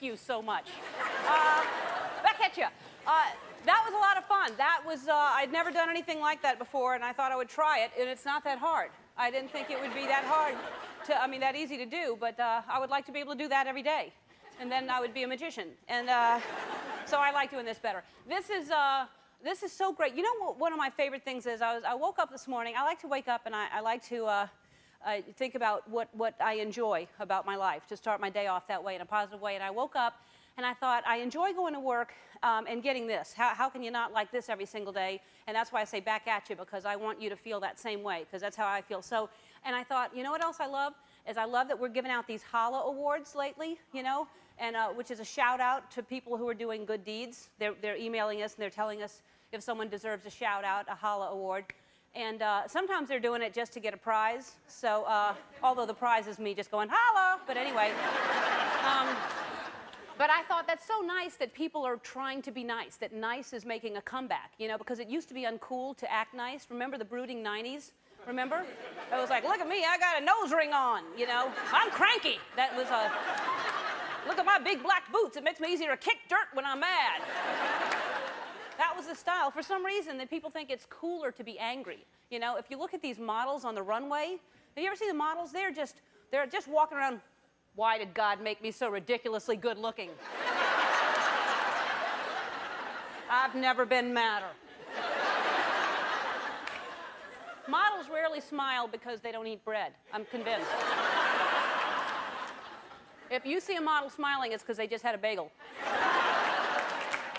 you so much. Back at you. That was a lot of fun. That was, I'd never done anything like that before, and I thought I would try it, and it's not that hard. I didn't think it would be that hard that easy to do, but I would like to be able to do that every day. And then I would be a magician. And so I like doing this better. This is so great. You know what one of my favorite things is? I woke up this morning. I like to wake up and I like to think about what I enjoy about my life, to start my day off that way in a positive way. And I woke up and I thought, I enjoy going to work and getting this. How can you not like this every single day? And that's why I say back at you, because I want you to feel that same way, because that's how I feel. So, and I thought, you know what else I love? Is I love that we're giving out these Holla Awards lately, you know, and which is a shout out to people who are doing good deeds. They're emailing us and they're telling us if someone deserves a shout out, a Holla Award. And sometimes they're doing it just to get a prize. So, although the prize is me just going, holla, but anyway. But I thought that's so nice that people are trying to be nice, that nice is making a comeback, you know, because it used to be uncool to act nice. Remember the brooding 90s? Remember? It was like, look at me, I got a nose ring on, you know. I'm cranky. That was a, look at my big black boots. It makes me easier to kick dirt when I'm mad. That was the style. For some reason, that people think it's cooler to be angry. You know, if you look at these models on the runway, have you ever seen the models? They're just walking around, why did God make me so ridiculously good looking? I've never been madder. Models rarely smile because they don't eat bread. I'm convinced. If you see a model smiling, it's because they just had a bagel.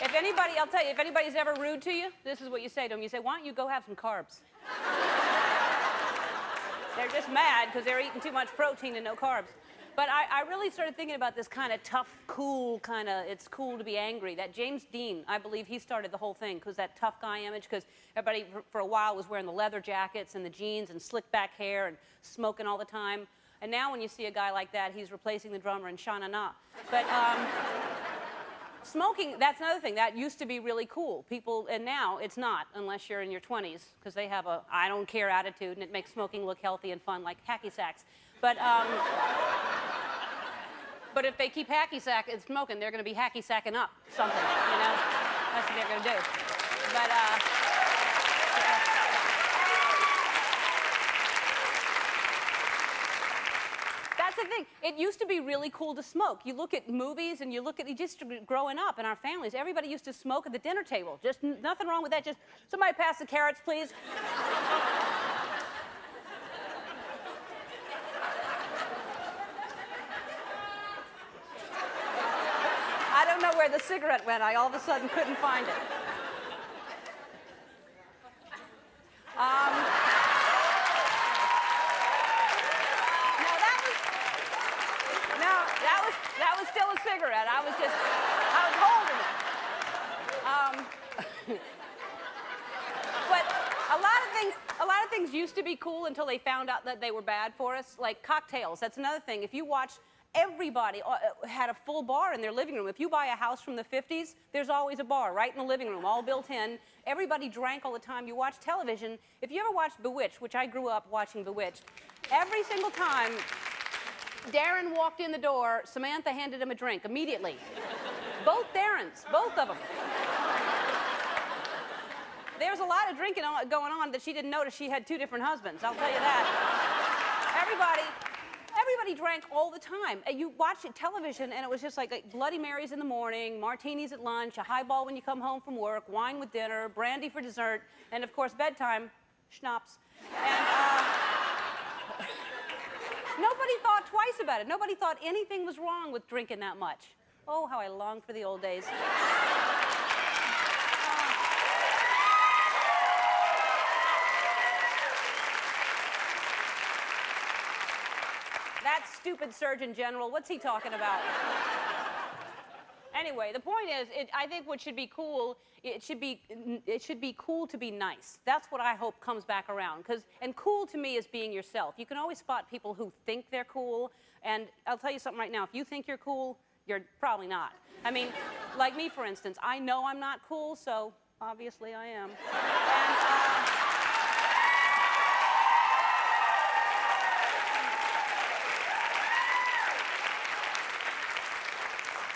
If anybody, I'll tell you, if anybody's ever rude to you, this is what you say to them. You say, why don't you go have some carbs? They're just mad because they're eating too much protein and no carbs. But I really started thinking about this kind of tough, cool kind of, it's cool to be angry. That James Dean, I believe he started the whole thing, because that tough guy image, because everybody for a while was wearing the leather jackets and the jeans and slick back hair and smoking all the time. And now when you see a guy like that, he's replacing the drummer in Sha Na Na. But smoking, that's another thing. That used to be really cool. People, and now it's not, unless you're in your 20s, because they have a I don't care attitude, and it makes smoking look healthy and fun, like hacky sacks. But if they keep hacky sack and smoking, they're going to be hacky sacking up something, you know? That's what they're going to do. But, that's the thing. It used to be really cool to smoke. You look at movies and you look at, just growing up in our families, everybody used to smoke at the dinner table. Just nothing wrong with that. Just, somebody pass the carrots, please. I don't know where the cigarette went. I all of a sudden couldn't find it. That was still a cigarette. I was holding it. But a lot of things used to be cool until they found out that they were bad for us. Like cocktails. That's another thing. If you watch, everybody had a full bar in their living room. If you buy a house from the 50s, there's always a bar right in the living room, all built in. Everybody drank all the time. You watch television. If you ever watched Bewitched, which I grew up watching Bewitched, every single time Darren walked in the door, Samantha handed him a drink immediately. Both Darrens, both of them. There's a lot of drinking going on that she didn't notice she had two different husbands, I'll tell you that. Everybody drank all the time. And you watch television, and it was just like Bloody Marys in the morning, martinis at lunch, a highball when you come home from work, wine with dinner, brandy for dessert, and of course, bedtime, schnapps. And nobody thought twice about it. Nobody thought anything was wrong with drinking that much. Oh, how I long for the old days. That stupid Surgeon General, what's he talking about? Anyway, the point is, I think what should be cool, it should be cool to be nice. That's what I hope comes back around. And cool to me is being yourself. You can always spot people who think they're cool, and I'll tell you something right now. If you think you're cool, you're probably not. I mean, like me, for instance, I know I'm not cool, so obviously I am.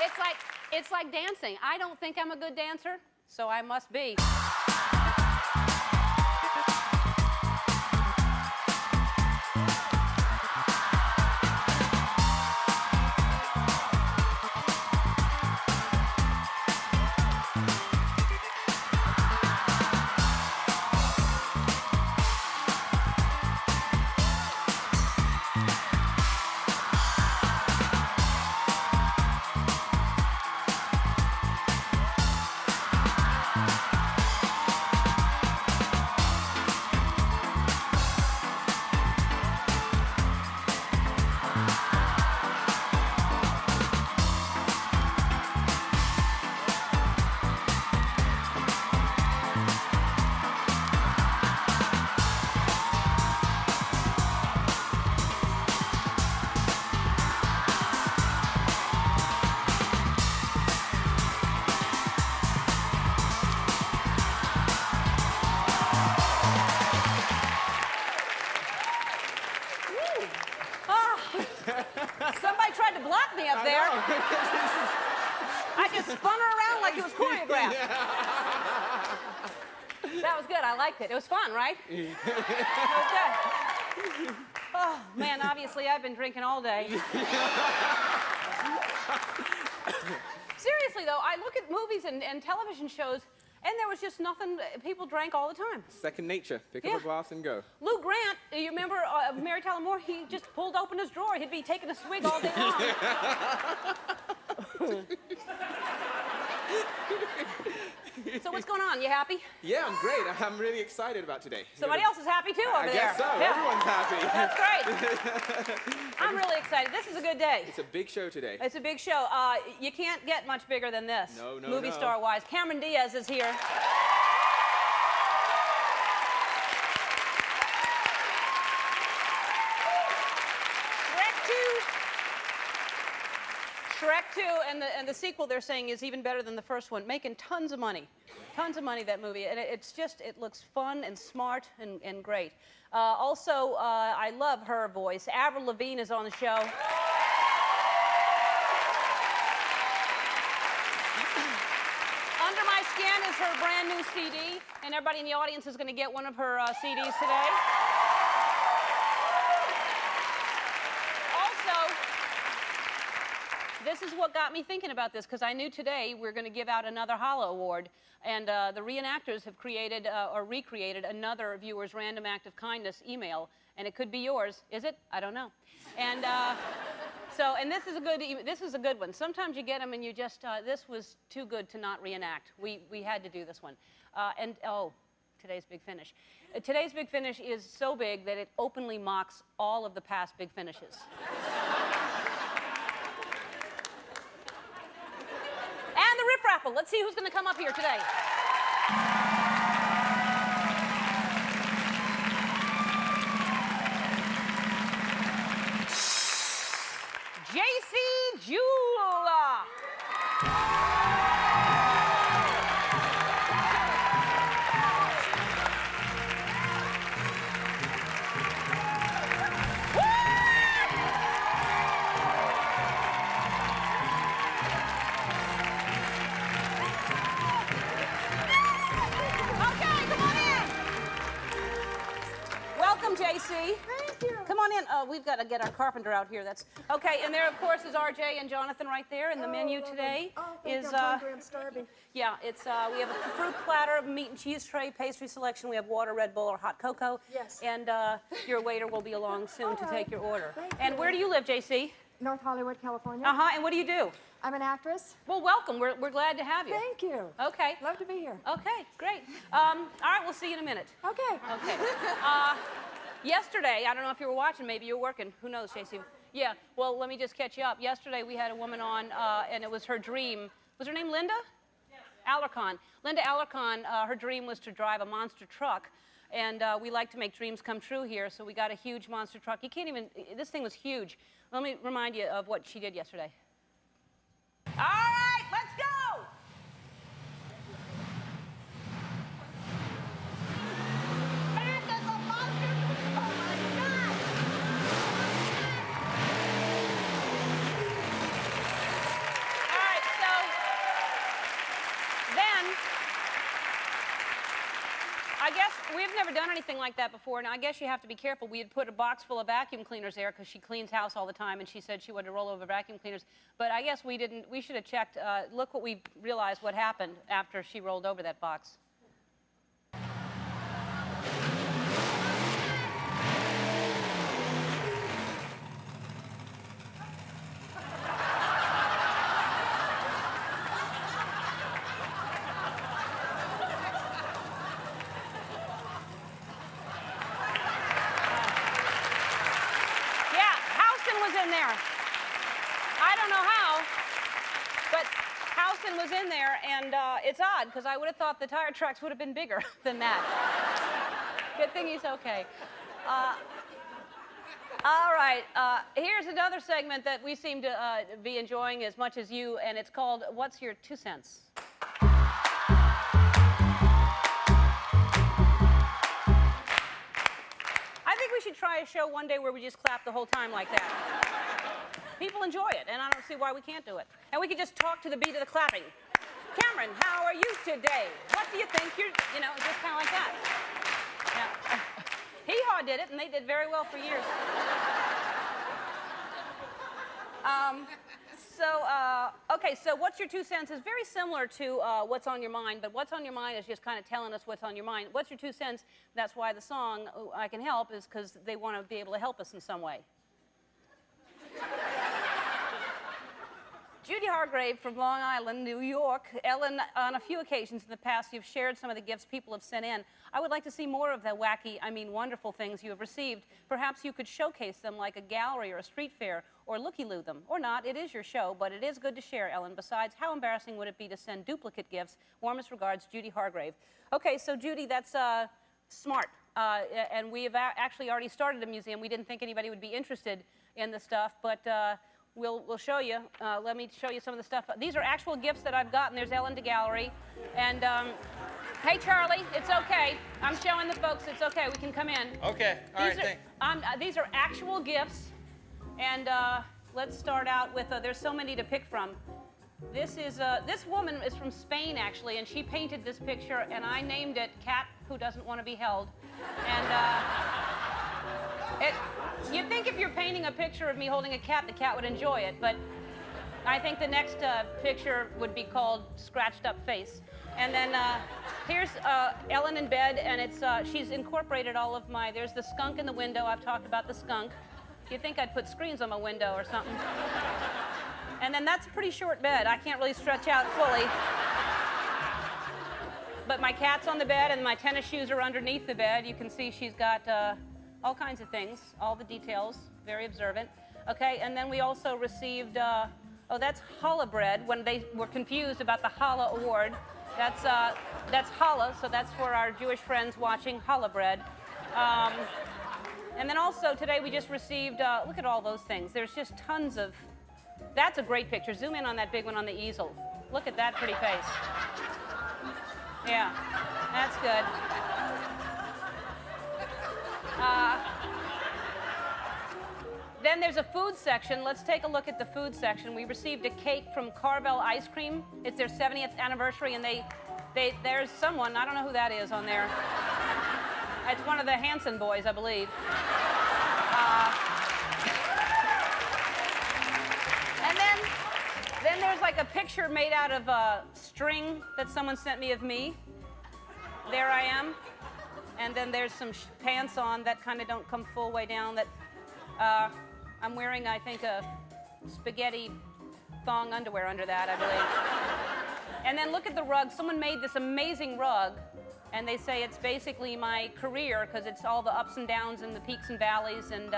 And, it's like dancing. I don't think I'm a good dancer, so I must be. Somebody tried to block me up there. I just spun her around like it was choreographed. Yeah. That was good. I liked it. It was fun, right? It was good. Oh, man, obviously I've been drinking all day. Seriously, though, I look at movies and television shows, and there was just nothing. People drank all the time. Second nature. Pick up a glass and go. Lou Grant, you remember Mary Tyler Moore? He just pulled open his drawer. He'd be taking a swig all day long. So what's going on? You happy? Yeah, I'm great. I'm really excited about today. Somebody else is happy too over there. I guess so. Yeah. Everyone's happy. That's great. I'm really excited. This is a good day. It's a big show today. It's a big show. You can't get much bigger than this. No. Movie star-wise. Cameron Diaz is here. Shrek 2 and the sequel they're saying is even better than the first one, making tons of money. Tons of money, that movie. And it looks fun and smart and great. Also, I love her voice. Avril Lavigne is on the show. Under My Skin is her brand new CD, and everybody in the audience is going to get one of her CDs today. This is what got me thinking about this, because I knew today we're going to give out another Holla Award, and the reenactors have created or recreated another viewer's random act of kindness email, and it could be yours. Is it? I don't know. And and this is a good one. Sometimes you get them and you just this was too good to not reenact. We had to do this one. Today's Big Finish. Today's Big Finish is so big that it openly mocks all of the past Big Finishes. And the Riff Raffle. Let's see who's going to come up here today. J.C. Jula. JC. Thank you. Come on in. We've got to get our carpenter out here. That's okay. And there, of course, is RJ and Jonathan right there. And the menu today is I'm starving. Yeah, it's we have a fruit platter, meat and cheese tray, pastry selection. We have water, Red Bull, or hot cocoa. Yes. And your waiter will be along soon to take your order. Thank and you. where do you live, JC? North Hollywood, California. And what do you do? I'm an actress. Well, welcome. We're glad to have you. Thank you. Okay. Love to be here. Okay, great. All right, we'll see you in a minute. Okay. Okay. Yesterday, I don't know if you were watching, maybe you were working. Who knows, JC? Yeah, well, let me just catch you up. Yesterday, we had a woman on, and it was her dream. Was her name Linda? Yes. Alarcon. Linda Alarcon, her dream was to drive a monster truck. And we like to make dreams come true here, so we got a huge monster truck. You can't even, this thing was huge. Let me remind you of what she did yesterday. All right, let's go! All right, so I guess we've never done anything like that before, and I guess you have to be careful. We had put a box full of vacuum cleaners there because she cleans house all the time, and she said she wanted to roll over vacuum cleaners. But I guess we didn't. We should have checked. Look what we realized what happened after she rolled over that box. Was in there, and it's odd because I would have thought the tire tracks would have been bigger than that. Good thing he's okay. All right, here's another segment that we seem to be enjoying as much as you, and it's called What's Your 2 Cents? I think we should try a show one day where we just clap the whole time like that. People enjoy it, and I don't see why we can't do it. And we could just talk to the beat of the clapping. Cameron, how are you today? What do you think you're, just kind of like that. Yeah. Hee-Haw did it, and they did very well for years. Okay, so What's Your 2 Cents is very similar to What's on Your Mind, but What's on Your Mind is just kind of telling us what's on your mind. What's Your 2 Cents, that's why the song I Can Help is because they want to be able to help us in some way. Judy Hargrave from Long Island, New York. Ellen, on a few occasions in the past, you've shared some of the gifts people have sent in. I would like to see more of the wacky, wonderful things you have received. Perhaps you could showcase them like a gallery or a street fair, or looky-loo them. Or not, it is your show, but it is good to share, Ellen. Besides, how embarrassing would it be to send duplicate gifts? Warmest regards, Judy Hargrave. Okay, so Judy, that's smart. And we have actually already started a museum. We didn't think anybody would be interested in the stuff, but we'll show you. Let me show you some of the stuff. These are actual gifts that I've gotten. There's Ellen to gallery. And, hey, Charlie, it's okay. I'm showing the folks it's okay. We can come in. Okay. All right, thanks. These are actual gifts. And let's start out with, there's so many to pick from. This woman is from Spain, actually, and she painted this picture, and I named it Cat Who Doesn't Want to Be Held. And you'd think if you're painting a picture of me holding a cat, the cat would enjoy it, but I think the next picture would be called Scratched Up Face. And then here's Ellen in bed, and she's incorporated all of there's the skunk in the window. I've talked about the skunk. You'd think I'd put screens on my window or something. And then that's a pretty short bed. I can't really stretch out fully. But my cat's on the bed, and my tennis shoes are underneath the bed. You can see she's got all kinds of things, all the details, very observant. Okay, and then we also received, that's Holla bread, when they were confused about the Holla Award. That's Holla, so that's for our Jewish friends watching, Holla bread. And then also today we just received, look at all those things. There's just tons of, that's a great picture. Zoom in on that big one on the easel. Look at that pretty face. Yeah, that's good. Then there's a food section. Let's take a look at the food section. We received a cake from Carvel Ice Cream. It's their 70th anniversary, and there's someone, I don't know who that is on there. It's one of the Hanson boys, I believe. And then there's like a picture made out of string that someone sent me of me. There I am. And then there's some pants on that kind of don't come full way down that I'm wearing, I think, a spaghetti thong underwear under that, I believe. And then look at the rug. Someone made this amazing rug, and they say it's basically my career because it's all the ups and downs and the peaks and valleys, and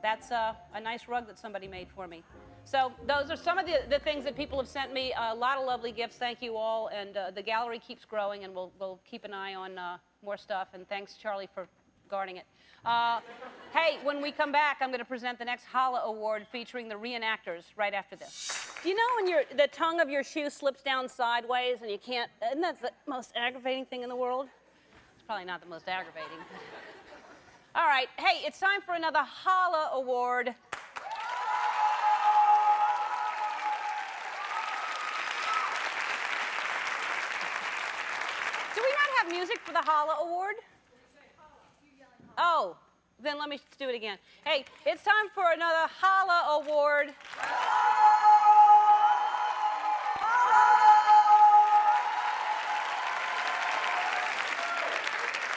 that's a nice rug that somebody made for me. So those are some of the things that people have sent me. A lot of lovely gifts. Thank you all. And the gallery keeps growing, and we'll keep an eye on more stuff. And thanks, Charlie, for guarding it. Hey, when we come back, I'm going to present the next Holla Award featuring the reenactors right after this. Do you know when the tongue of your shoe slips down sideways and you can't? Isn't that the most aggravating thing in the world? It's probably not the most aggravating. All right. Hey, it's time for another Holla Award. have music for the Holla Award? Oh, then let me do it again. Hey, it's time for another Holla Award.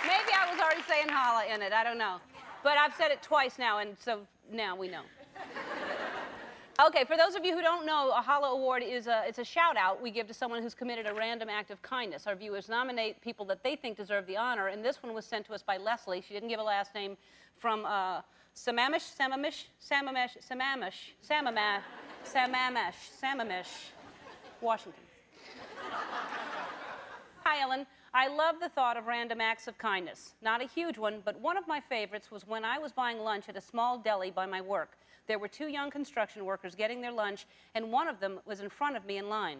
Maybe I was already saying holla in it, I don't know. But I've said it twice now, and so now we know. Okay, for those of you who don't know, a Holla Award is it's a shout-out we give to someone who's committed a random act of kindness. Our viewers nominate people that they think deserve the honor, and this one was sent to us by Leslie. She didn't give a last name, from Sammamish, Washington. Hi, Ellen. I love the thought of random acts of kindness. Not a huge one, but one of my favorites was when I was buying lunch at a small deli by my work. There were two young construction workers getting their lunch, and one of them was in front of me in line.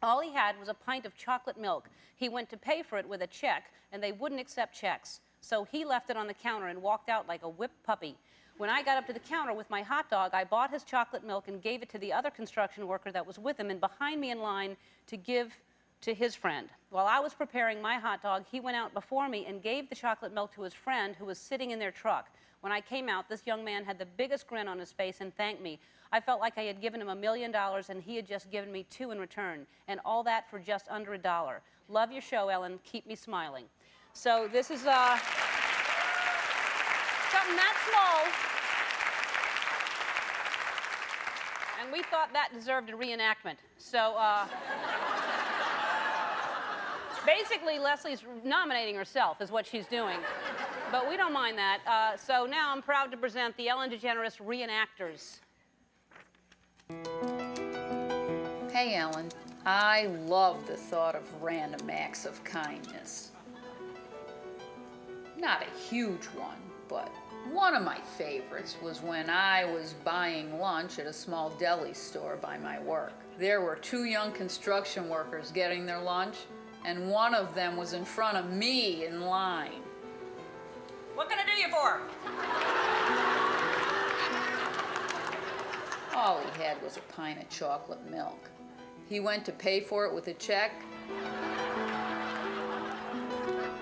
All he had was a pint of chocolate milk. He went to pay for it with a check, and they wouldn't accept checks. So he left it on the counter and walked out like a whipped puppy. When I got up to the counter with my hot dog, I bought his chocolate milk and gave it to the other construction worker that was with him and behind me in line to give to his friend. While I was preparing my hot dog, he went out before me and gave the chocolate milk to his friend who was sitting in their truck. When I came out, this young man had the biggest grin on his face and thanked me. I felt like I had given him $1 million and he had just given me $2 in return. And all that for just under $1. Love your show, Ellen. Keep me smiling. So this is something that small. And we thought that deserved a reenactment. So basically, Leslie's nominating herself is what she's doing. But we don't mind that. So now I'm proud to present the Ellen DeGeneres reenactors. Hey, Ellen. I love the thought of random acts of kindness. Not a huge one, but one of my favorites was when I was buying lunch at a small deli store by my work. There were two young construction workers getting their lunch, and one of them was in front of me in line. What can I do you for? All he had was a pint of chocolate milk. He went to pay for it with a check,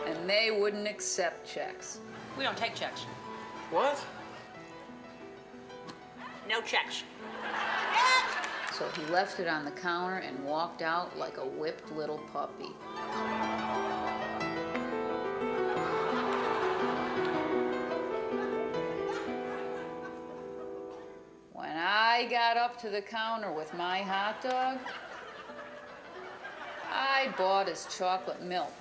and they wouldn't accept checks. We don't take checks. What? No checks. So he left it on the counter and walked out like a whipped little puppy. When I got up to the counter with my hot dog, I bought his chocolate milk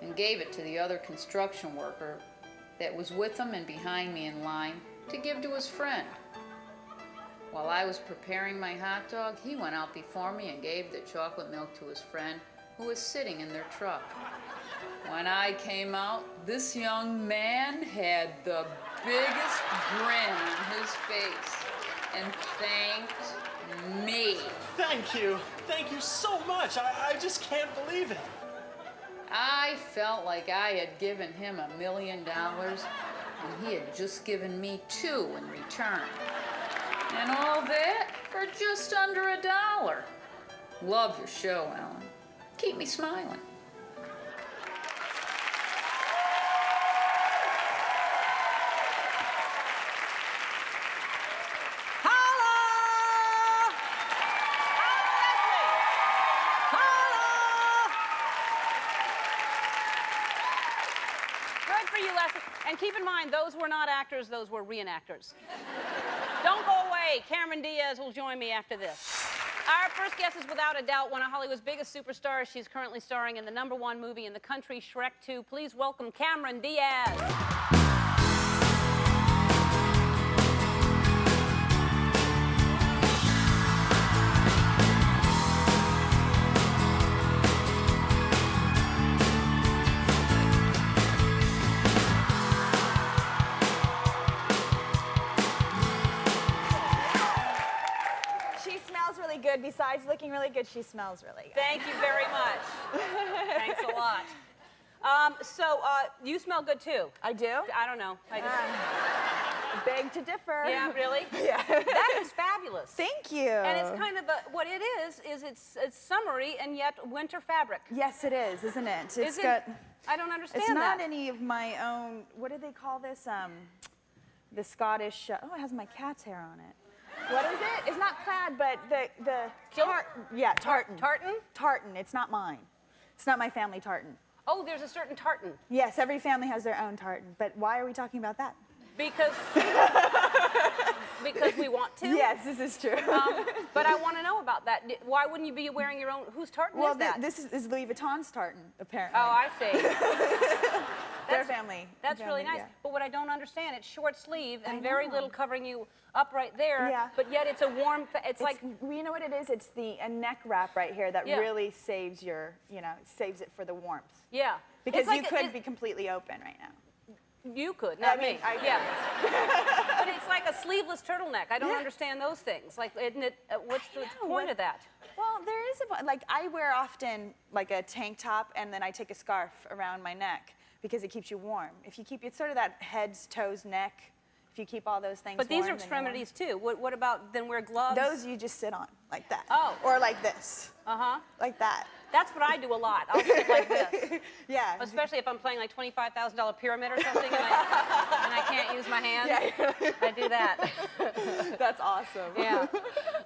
and gave it to the other construction worker that was with him and behind me in line to give to his friend. While I was preparing my hot dog, he went out before me and gave the chocolate milk to his friend who was sitting in their truck. When I came out, this young man had the biggest grin on his face and thanked me. Thank you. Thank you so much. I just can't believe it. I felt like I had given him $1 million and he had just given me $2 in return. And all that for just under $1. Love your show, Ellen. Keep me smiling. And keep in mind, those were not actors, those were reenactors. Don't go away. Cameron Diaz will join me after this. Our first guest is without a doubt one of Hollywood's biggest superstars. She's currently starring in the #1 movie in the country, Shrek 2. Please welcome Cameron Diaz. Good. Besides looking really good, she smells really good. Thank you very much. Thanks a lot. You smell good too. I do? I don't know. Beg to differ. Yeah, really? Yeah. That is fabulous. Thank you. And it's kind of what it is it's summery and yet winter fabric. Yes, it is, isn't it? Is it? I don't understand It's not that. any of my own. What do they call this? The Scottish. Oh, it has my cat's hair on it. What is it? It's not plaid, but the yeah, tartan. Tartan? Tartan. It's not mine. It's not my family tartan. Oh, there's a certain tartan. Yes, every family has their own tartan. But why are we talking about that? Because because we want to. Yes, this is true. But I want to know about that. Why wouldn't you be wearing your own? Whose tartan Well, is that? this is Louis Vuitton's tartan, apparently. Oh, I see. Their family. That's really nice. Yeah. But what I don't understand, it's short sleeve and I very know. little covering you up right there. Yeah. But yet it's a warm. It's like. You know what it is? It's a neck wrap right here that Yeah. really saves your, saves it for the warmth. Yeah. Because It's like you could be completely open right now. You could, not me. I Yeah. But it's like a sleeveless turtleneck. I don't understand those things. Like, isn't it? What's the point of that? Well, there is like I wear often like a tank top and then I take a scarf around my neck because it keeps you warm. If you keep, it's sort of that heads, toes, neck. If you keep all those things But these warm, are then you're warm. extremities too. What about then wear gloves? Those you just sit on like that. Oh. Or like this. Uh-huh. Like that. That's what I do a lot. I'll sit like this. Yeah. Especially if I'm playing like $25,000 pyramid or something and I can't use my hands. Yeah. I do that. That's awesome. Yeah.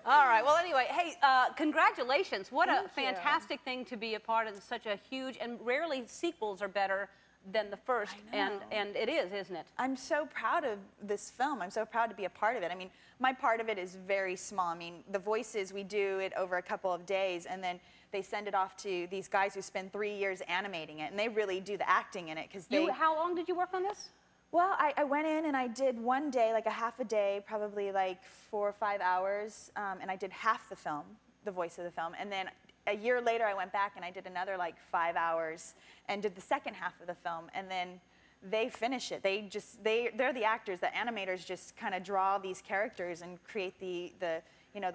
All right. Well, anyway, hey, congratulations. What a Thank you. fantastic thing to be a part of such a huge, and rarely sequels are better than the first. I know. And it is, isn't it? I'm so proud of this film. I'm so proud to be a part of it. I mean, my part of it is very small. I mean, the voices, we do it over a couple of days, and then they send it off to these guys who spend 3 years animating it, and they really do the acting in it because they. How long did you work on this? Well, I went in and I did one day, like a half a day, probably like 4 or 5 hours, and I did half the film, the voice of the film, and then a year later I went back and I did another like 5 hours and did the second half of the film, and then they finish it. They're the actors. The animators just kind of draw these characters and create the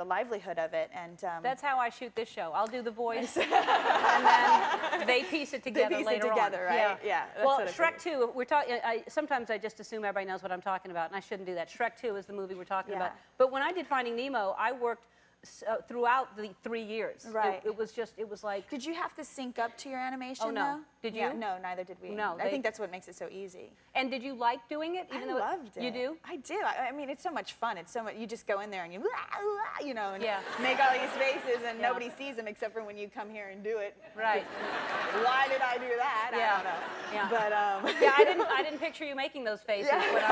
livelihood of it. And That's how I shoot this show. I'll do the voice, and then they piece it together piece it later together, on. right? Yeah, that's Well, what I Shrek 2, we're talking. Sometimes I just assume everybody knows what I'm talking about, and I shouldn't do that. Shrek 2 is the movie we're talking Yeah. about. But when I did Finding Nemo, I worked throughout the 3 years. Right. It was like. Did you have to sync up to your animation? Oh, no. though? Did Yeah, you? no, neither did we. No, I they- think that's what makes it so easy. And did you like doing it? I loved it. You do? I do. I mean, it's so much fun. It's so much. You just go in there and and Yeah. make all these faces, and Yeah. nobody sees them except for when you come here and do it. Right. Why did I do that? Yeah. I don't know. Yeah. But Yeah, I didn't picture you making those faces Yeah. when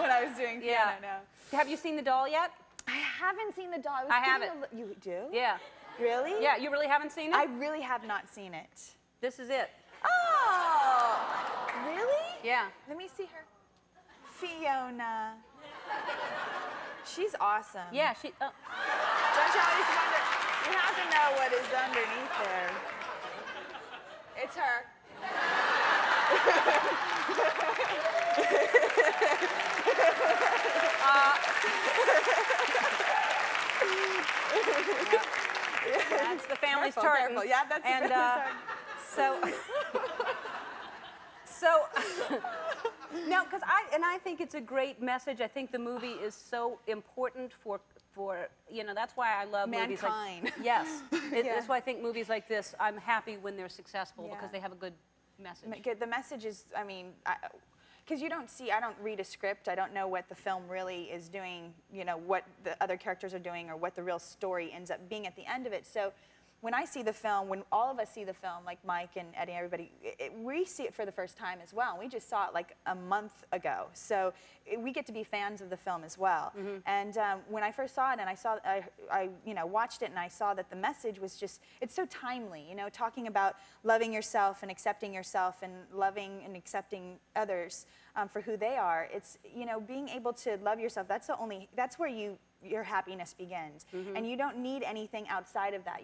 when I was doing piano, Yeah. no. Have you seen the doll yet? I haven't seen the doll. I have You do? Yeah. Really? Yeah, you really haven't seen it? I really have not seen it. This is it. Oh, really? Yeah. Let me see her. Fiona. She's awesome. Yeah, she. Don't you always wonder? You have to know what is underneath there. It's her. That's the family's Careful, tartan. careful. Yeah, that's the and family's so no, because I think it's a great message. I think the movie is so important for that's why I love movies like Mankind. yes. Yeah. That's why I think movies like this. I'm happy when they're successful Yeah. because they have a good message. The message is, I mean, because I don't read a script. I don't know what the film really is doing, what the other characters are doing or what the real story ends up being at the end of it. So when I see the film, when all of us see the film, like Mike and Eddie, everybody, we see it for the first time as well. We just saw it like a month ago. So we get to be fans of the film as well. Mm-hmm. And when I first saw it and I watched it and I saw that the message was just, it's so timely, talking about loving yourself and accepting yourself and loving and accepting others for who they are. It's, being able to love yourself, that's where your happiness begins. Mm-hmm. And you don't need anything outside of that.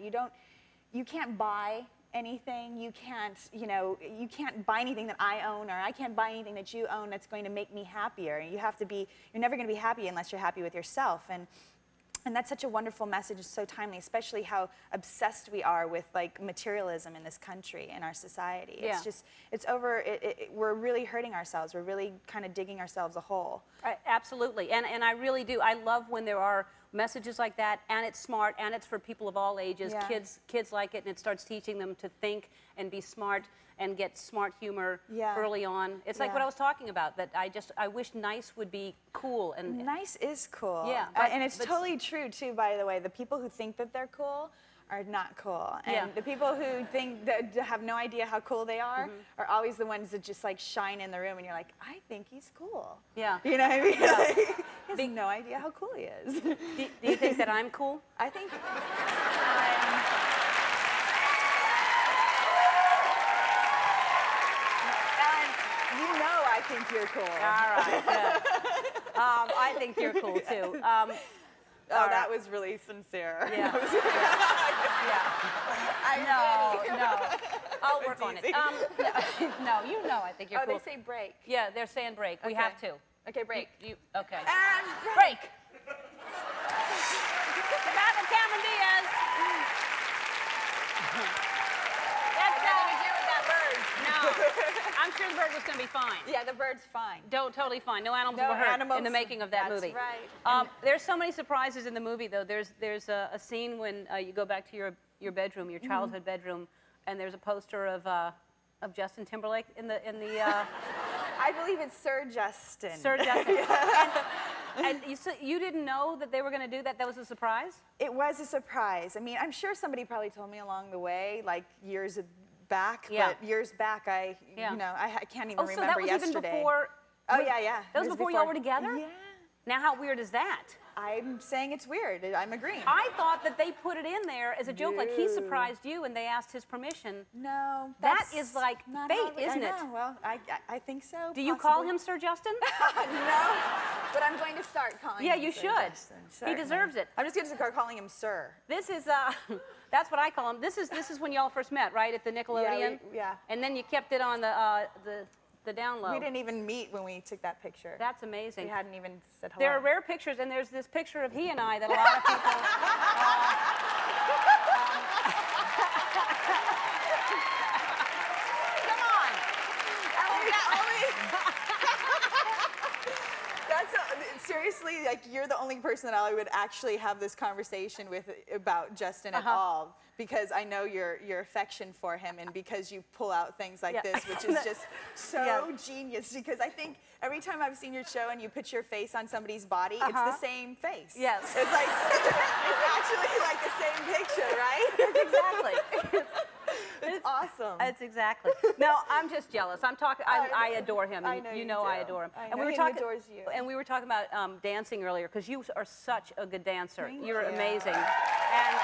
You can't buy anything. You can't buy anything that I own, or I can't buy anything that you own that's going to make me happier. You're never going to be happy unless you're happy with yourself. And And that's such a wonderful message. It's so timely, especially how obsessed we are with like materialism in this country and our society. Yeah. It's just, we're really hurting ourselves. We're really kind of digging ourselves a hole. Absolutely, and I really do. I love when there are messages like that, and it's smart, and it's for people of all ages. Yeah. Kids like it, and it starts teaching them to think and be smart and get smart humor Yeah. early on. It's like Yeah. what I was talking about, that I wish nice would be cool. And Nice is cool. Yeah, And it's but- totally true, too, by the way. The people who think that they're cool are not cool. And Yeah. the people who think that have no idea how cool they are Mm-hmm. are always the ones that just like shine in the room and you're like, I think he's cool. Yeah. You know what I mean? Yeah. Like, he has no idea how cool he is. do you think that I'm cool? I think Ellen, you know I think you're cool. All right, good. I think you're cool too. Oh, that was really sincere. Yeah. No. I'll work on it. easy. No, you know I think you're Oh, cool. they say break. Yeah, they're saying break. We Okay. have to. Okay, break. Okay. And Break. Back with Cameron Diaz. That's Nothing to do with that bird. No. I'm sure the bird was going to be fine. Yeah, the bird's fine. Totally fine. No animals No were hurt animals. in the making of that That's movie. right. There's so many surprises in the movie, though. There's a scene when you go back to your bedroom, your childhood bedroom, and there's a poster of Justin Timberlake in the I believe it's Sir Justin. Sir Justin. And you didn't know that they were going to do that? That was a surprise? It was a surprise. I mean, I'm sure somebody probably told me along the way, like years back. Yeah. But years back, I can't even Oh, so remember that was yesterday. even before. Oh yeah. That was It before y'all were together? Yeah. Now, how weird is that? I'm saying it's weird. I'm agreeing. I thought that they put it in there as a joke, like he No. surprised you and they asked his permission. No. That that's is like not fate, how I isn't it? know. Well, I think so. Do you call possibly. him Sir Justin? No, but I'm going to start calling Yeah, him you Sir should. Justin, He certainly. deserves it. I'm just going to start calling him Sir. This is that's what I call him. This is when y'all first met, right, at the Nickelodeon. Yeah. And then you kept it on the down low. We didn't even meet when we took that picture. That's amazing. We hadn't even said hello. There are rare pictures, and there's this picture of he and I that a lot of people. Come on. Seriously, like you're the only person that I would actually have this conversation with about Justin at all, because I know your affection for him, and because you pull out things like Yeah. this, which is just so Yeah. genius. Because I think every time I've seen your show and you put your face on somebody's body, it's the same face. Yes. It's like it's actually like the same picture, right? Exactly. It's awesome. That's exactly. No, I'm just jealous. I'm talking. I adore him. I And know you you know I do. adore him. I And know we were he talking. adores you. And we were talking about dancing earlier, because you are such a good dancer. Thank You're you. amazing. And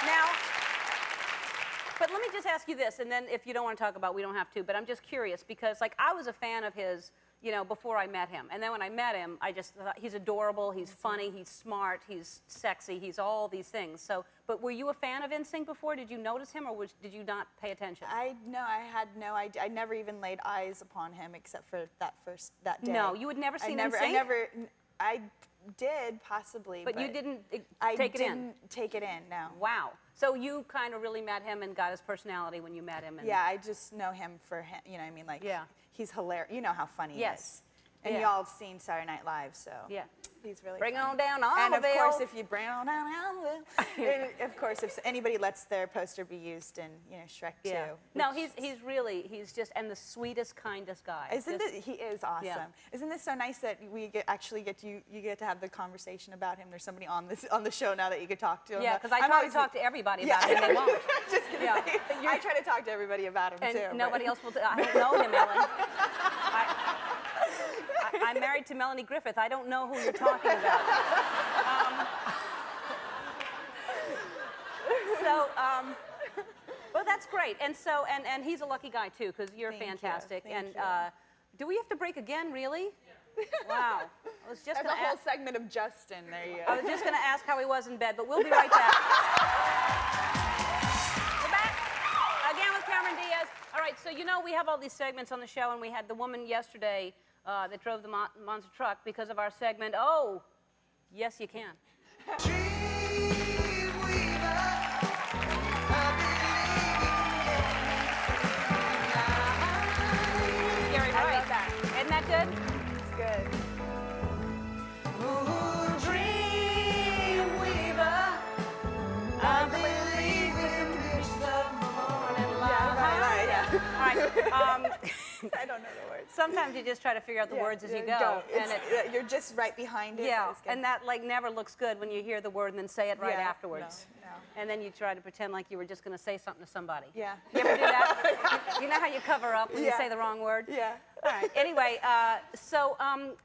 now, but let me just ask you this, and then if you don't want to talk about, we don't have to. But I'm just curious, because like I was a fan of his, before I met him. And then when I met him, I just thought he's adorable, he's funny, he's smart, he's sexy, he's all these things. So, but were you a fan of NSYNC before? Did you notice him, or did you not pay attention? I had no idea. I never even laid eyes upon him except for that day. No, you had never seen I NSYNC? I did possibly, But you didn't I take it in? didn't take it in, no. Wow. So you kind of really met him and got his personality when you met him. And Yeah, I just know him for him, you know what I mean? Like, Yeah. he's hilarious. You know how funny he Yes. is. And Yeah. y'all have seen Saturday Night Live, so Yeah. he's really Bring it funny. on down, And of Almaville. course, if you bring it on down, Almaville, and of course, if anybody lets their poster be used in, Shrek 2. Yeah. No, which- he's just, and the sweetest, kindest guy. Isn't Just- it? He is awesome. Yeah. Isn't this so nice that we you get to have the conversation about him? There's somebody on the show now that you could talk to. Yeah, because I I'm try to always- talck to everybody Yeah. about him, and they won't. Just gonna Yeah. say, I try to talk to everybody about him And too. nobody else will. I don't know him, Ellen. I'm married to Melanie Griffith. I don't know who you're talking about. Well, that's great. And so, and he's a lucky guy too, because you're Thank you. fantastic. Thank and you. do we have to break again, really? Wow. I was just That's a gonna whole ask, segment of Justin. There you I go. was just going to ask how he was in bed, but we'll be right back. We're back again with Cameron Diaz. All right, so we have all these segments on the show, and we had the woman yesterday that drove the monster truck because of our segment. Oh, Yes, you can. Gary I Wright. love that. Isn't that good? It's good. All right. I don't know the words. Sometimes you just try to figure out the words as you go. Go. And It's, you're just right behind it. yeah, but it's good. and that like never looks good when you hear the word and then say it right Yeah, afterwards. no. And then you try to pretend like you were just going to say something to somebody. Yeah. You ever do that? you know how you cover up when you Yeah. say the wrong word? Yeah. All right. Anyway, so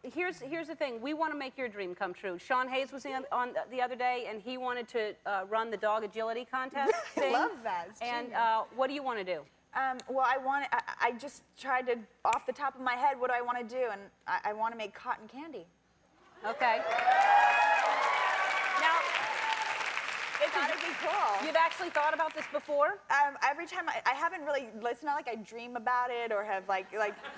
here's the thing. We want to make your dream come true. Sean Hayes was on the other day, and he wanted to run the dog agility contest thing. I love that. It's And genius. what do you want to do? Well, I just tried to, off the top of my head, what do I want to do? And I want to make cotton candy. Okay. Now, That'd be cool. you've actually thought about this before? Every time I haven't really, it's not like I dream about it or have like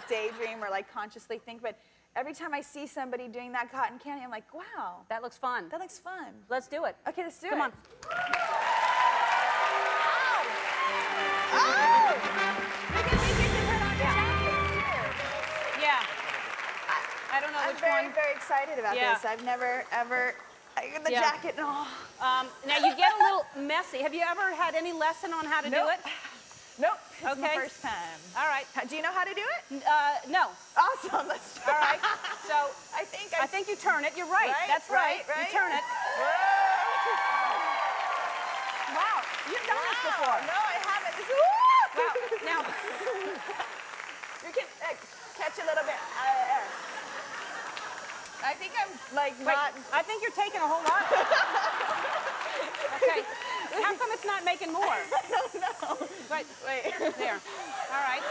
daydream or like consciously think, but every time I see somebody doing that cotton candy, I'm like, wow, That looks fun. that looks fun. Let's do it. Okay, let's do Come it. on. Oh! Because you can put on jackets too. Yeah. I don't know I'm which very, one. very excited about Yeah. this. I've never, ever, the Yeah. jacket, oh. Now you get a little messy. Have you ever had any lesson on how to do Nope. it? Nope, it's my Okay. first time. All right. Do you know how to do it? No. Awesome, let's try. All right. So I think I think you turn it. You're right. Right, That's right. right. You turn it. Wow. You've done this before. No, I haven't. This is, Wow. Now, you can catch a little bit. I think I'm like wait. not. I think you're taking a whole lot. Okay. How come it's not making more? I don't know. Right. Wait. There. All right.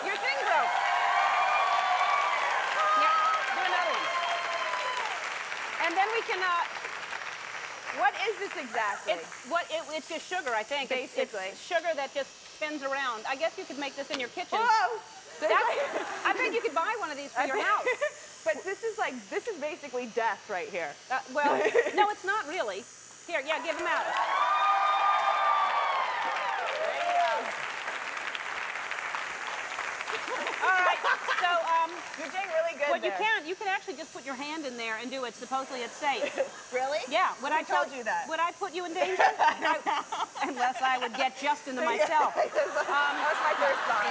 Your thing broke. Yeah. Do another one. And then we can. What is this exactly? It's just sugar, I think. Basically. It's sugar that just spins around. I guess you could make this in your kitchen. Whoa! I bet you could buy one of these for your house. But this is basically death right here. Well, no, it's not really. Here, yeah, give them out. All right, so You're doing really good what there. you can actually just put your hand in there and do it. Supposedly it's safe. Really? Yeah. Would I Who told you that? Would I put you in danger? Unless I would get just into myself. That was my first thought.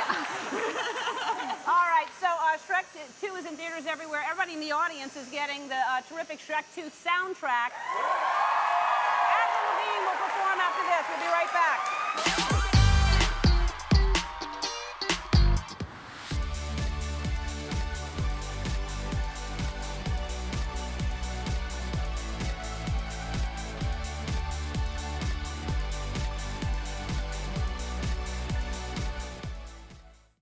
All right, so Shrek 2 is in theaters everywhere. Everybody in the audience is getting the terrific Shrek 2 soundtrack. Avril Lavigne will perform after this. We'll be right back.